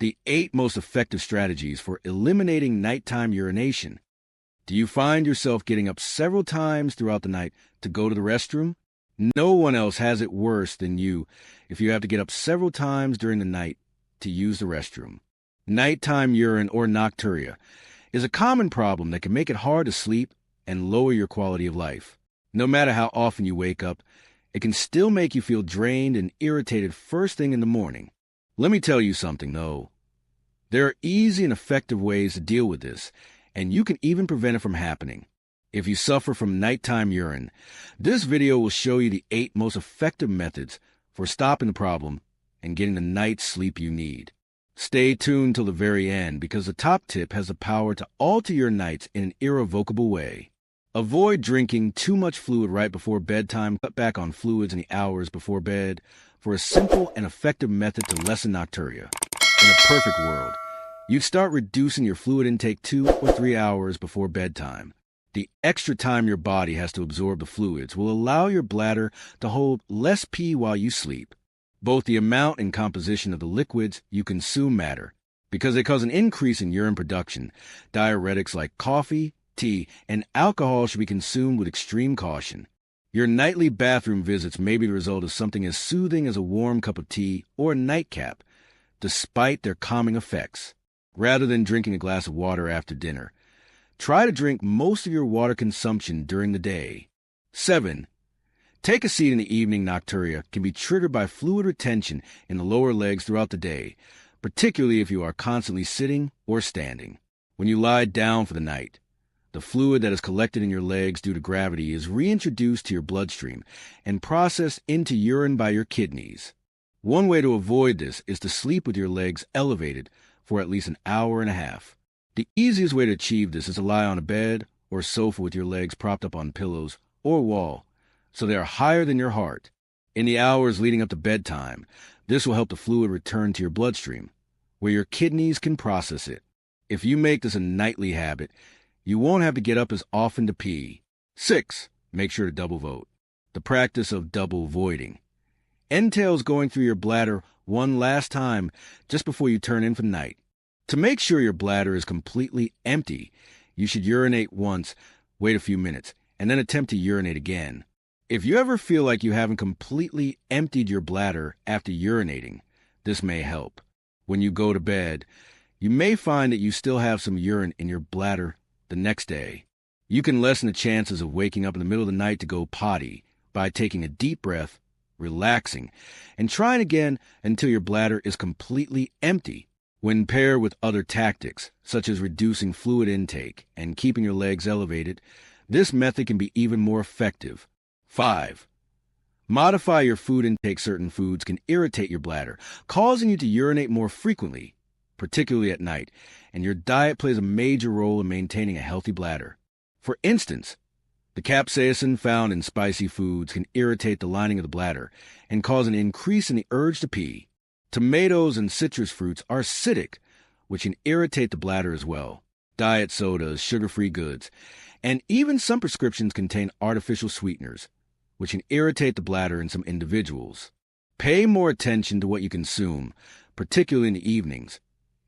The 8 most effective strategies for eliminating nighttime urination. Do you find yourself getting up several times throughout the night to go to the restroom? No one else has it worse than you if you have to get up several times during the night to use the restroom. Nighttime urine, or nocturia, is a common problem that can make it hard to sleep and lower your quality of life. No matter how often you wake up, it can still make you feel drained and irritated first thing in the morning. Let me tell you something, though. There are easy and effective ways to deal with this, and you can even prevent it from happening. If you suffer from nighttime urine, this video will show you the 8 most effective methods for stopping the problem and getting the night's sleep you need. Stay tuned till the very end because the top tip has the power to alter your nights in an irrevocable way. Avoid drinking too much fluid right before bedtime. Cut back on fluids in the hours before bed for a simple and effective method to lessen nocturia. In a perfect world, you'd start reducing your fluid intake 2 or 3 hours before bedtime. The extra time your body has to absorb the fluids will allow your bladder to hold less pee while you sleep. Both the amount and composition of the liquids you consume matter because they cause an increase in urine production. Diuretics like coffee, tea, and alcohol should be consumed with extreme caution. Your nightly bathroom visits may be the result of something as soothing as a warm cup of tea or a nightcap, despite their calming effects. Rather than drinking a glass of water after dinner, try to drink most of your water consumption during the day. 7. Take a seat in the evening. Nocturia can be triggered by fluid retention in the lower legs throughout the day, particularly if you are constantly sitting or standing. When you lie down for the night, the fluid that is collected in your legs due to gravity is reintroduced to your bloodstream and processed into urine by your kidneys. One way to avoid this is to sleep with your legs elevated for at least an hour and a half. The easiest way to achieve this is to lie on a bed or sofa with your legs propped up on pillows or wall, so they are higher than your heart. In the hours leading up to bedtime, this will help the fluid return to your bloodstream, where your kidneys can process it. If you make this a nightly habit, you won't have to get up as often to pee. 6. Make sure to double vote. The practice of double voiding entails going through your bladder one last time just before you turn in for the night. To make sure your bladder is completely empty, you should urinate once, wait a few minutes, and then attempt to urinate again. If you ever feel like you haven't completely emptied your bladder after urinating, this may help. When you go to bed, you may find that you still have some urine in your bladder the next day. You can lessen the chances of waking up in the middle of the night to go potty by taking a deep breath, relaxing, and trying again until your bladder is completely empty. When paired with other tactics, such as reducing fluid intake and keeping your legs elevated, this method can be even more effective. 5. Modify your food intake. Certain foods can irritate your bladder, causing you to urinate more frequently, particularly at night, and your diet plays a major role in maintaining a healthy bladder. For instance, the capsaicin found in spicy foods can irritate the lining of the bladder and cause an increase in the urge to pee. Tomatoes and citrus fruits are acidic, which can irritate the bladder as well. Diet sodas, sugar-free goods, and even some prescriptions contain artificial sweeteners, which can irritate the bladder in some individuals. Pay more attention to what you consume, particularly in the evenings,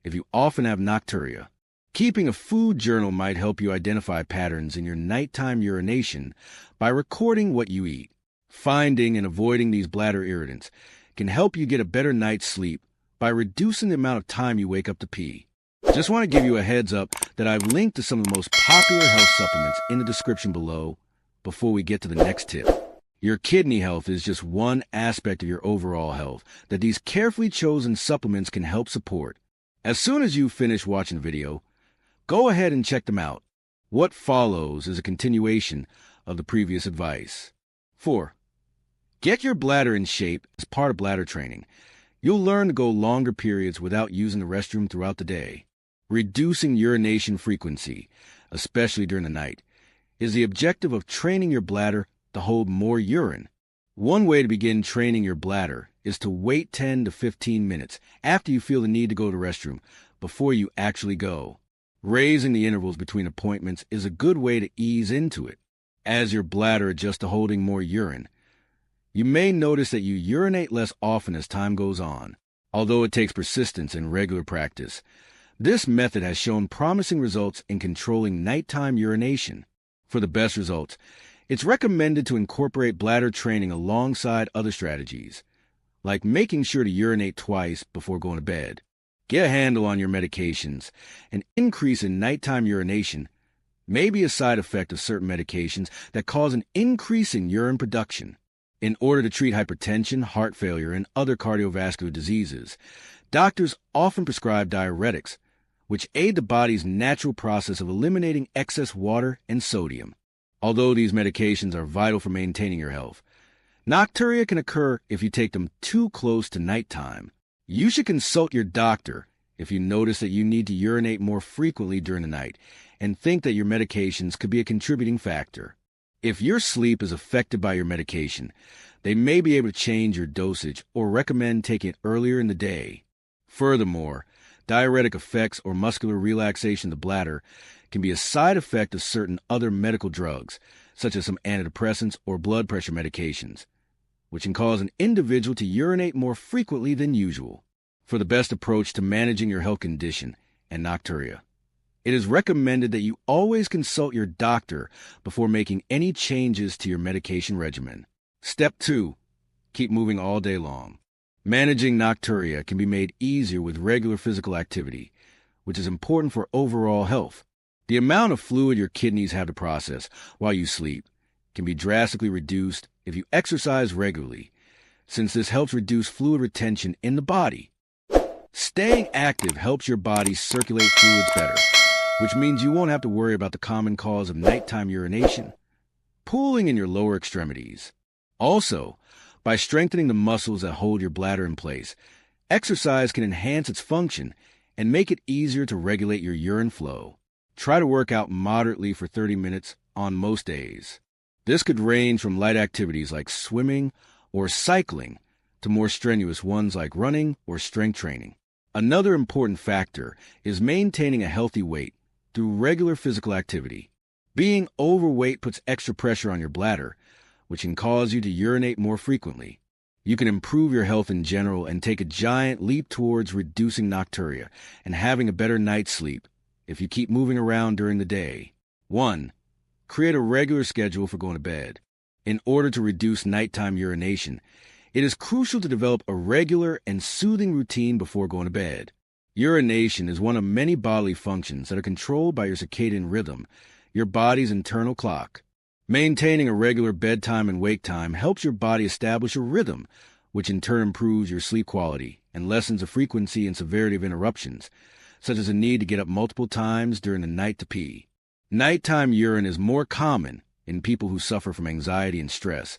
if you often have nocturia. Keeping a food journal might help you identify patterns in your nighttime urination by recording what you eat. Finding and avoiding these bladder irritants can help you get a better night's sleep by reducing the amount of time you wake up to pee. Just want to give you a heads up that I've linked to some of the most popular health supplements in the description below before we get to the next tip. Your kidney health is just one aspect of your overall health that these carefully chosen supplements can help support. As soon as you finish watching the video, go ahead and check them out. What follows is a continuation of the previous advice. 4. Get your bladder in shape as part of bladder training. You'll learn to go longer periods without using the restroom throughout the day. Reducing urination frequency, especially during the night, is the objective of training your bladder to hold more urine. One way to begin training your bladder is to wait 10 to 15 minutes after you feel the need to go to the restroom before you actually go. Raising the intervals between appointments is a good way to ease into it. As your bladder adjusts to holding more urine, you may notice that you urinate less often as time goes on. Although it takes persistence and regular practice, this method has shown promising results in controlling nighttime urination. For the best results, it's recommended to incorporate bladder training alongside other strategies, like making sure to urinate twice before going to bed. Get a handle on your medications. An increase in nighttime urination may be a side effect of certain medications that cause an increase in urine production. In order to treat hypertension, heart failure, and other cardiovascular diseases, doctors often prescribe diuretics, which aid the body's natural process of eliminating excess water and sodium. Although these medications are vital for maintaining your health, nocturia can occur if you take them too close to nighttime. You should consult your doctor if you notice that you need to urinate more frequently during the night and think that your medications could be a contributing factor. If your sleep is affected by your medication, they may be able to change your dosage or recommend taking it earlier in the day. Furthermore, diuretic effects or muscular relaxation of the bladder can be a side effect of certain other medical drugs, such as some antidepressants or blood pressure medications, which can cause an individual to urinate more frequently than usual. For the best approach to managing your health condition and nocturia, it is recommended that you always consult your doctor before making any changes to your medication regimen. Step 2. Keep moving all day long. Managing nocturia can be made easier with regular physical activity, which is important for overall health. The amount of fluid your kidneys have to process while you sleep can be drastically reduced if you exercise regularly, since this helps reduce fluid retention in the body. Staying active helps your body circulate fluids better, which means you won't have to worry about the common cause of nighttime urination, pooling in your lower extremities. Also, by strengthening the muscles that hold your bladder in place, exercise can enhance its function and make it easier to regulate your urine flow. Try to work out moderately for 30 minutes on most days. This could range from light activities like swimming or cycling to more strenuous ones like running or strength training. Another important factor is maintaining a healthy weight through regular physical activity. Being overweight puts extra pressure on your bladder, which can cause you to urinate more frequently. You can improve your health in general and take a giant leap towards reducing nocturia and having a better night's sleep if you keep moving around during the day. 1. Create a regular schedule for going to bed. In order to reduce nighttime urination, it is crucial to develop a regular and soothing routine before going to bed. Urination is one of many bodily functions that are controlled by your circadian rhythm, your body's internal clock. Maintaining a regular bedtime and wake time helps your body establish a rhythm, which in turn improves your sleep quality and lessens the frequency and severity of interruptions, such as the need to get up multiple times during the night to pee. Nighttime urine is more common in people who suffer from anxiety and stress,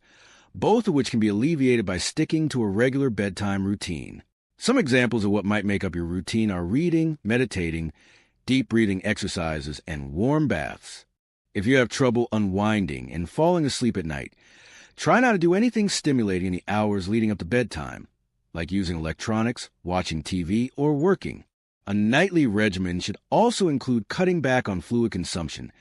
both of which can be alleviated by sticking to a regular bedtime routine. Some examples of what might make up your routine are reading, meditating, deep breathing exercises, and warm baths. If you have trouble unwinding and falling asleep at night, try not to do anything stimulating in the hours leading up to bedtime, like using electronics, watching TV, or working. A nightly regimen should also include cutting back on fluid consumption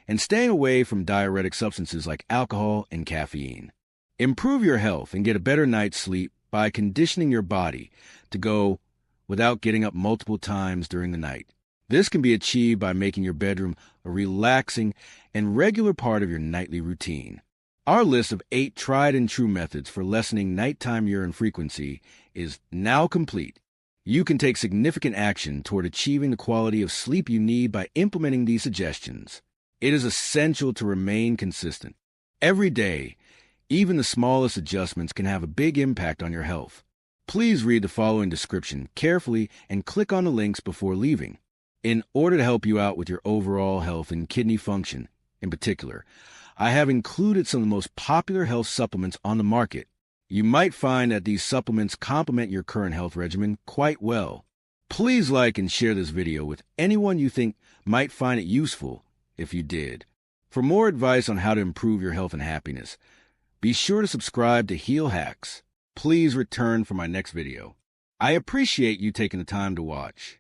and staying away from diuretic substances like alcohol and caffeine. Improve your health and get a better night's sleep by conditioning your body to go without getting up multiple times during the night. This can be achieved by making your bedroom a relaxing and regular part of your nightly routine. Our list of 8 tried and true methods for lessening nighttime urine frequency is now complete. You can take significant action toward achieving the quality of sleep you need by implementing these suggestions. It is essential to remain consistent. Every day, even the smallest adjustments can have a big impact on your health. Please read the following description carefully and click on the links before leaving. In order to help you out with your overall health and kidney function, in particular, I have included some of the most popular health supplements on the market. You might find that these supplements complement your current health regimen quite well. Please like and share this video with anyone you think might find it useful if you did. For more advice on how to improve your health and happiness, be sure to subscribe to Heal Hacks. Please return for my next video. I appreciate you taking the time to watch.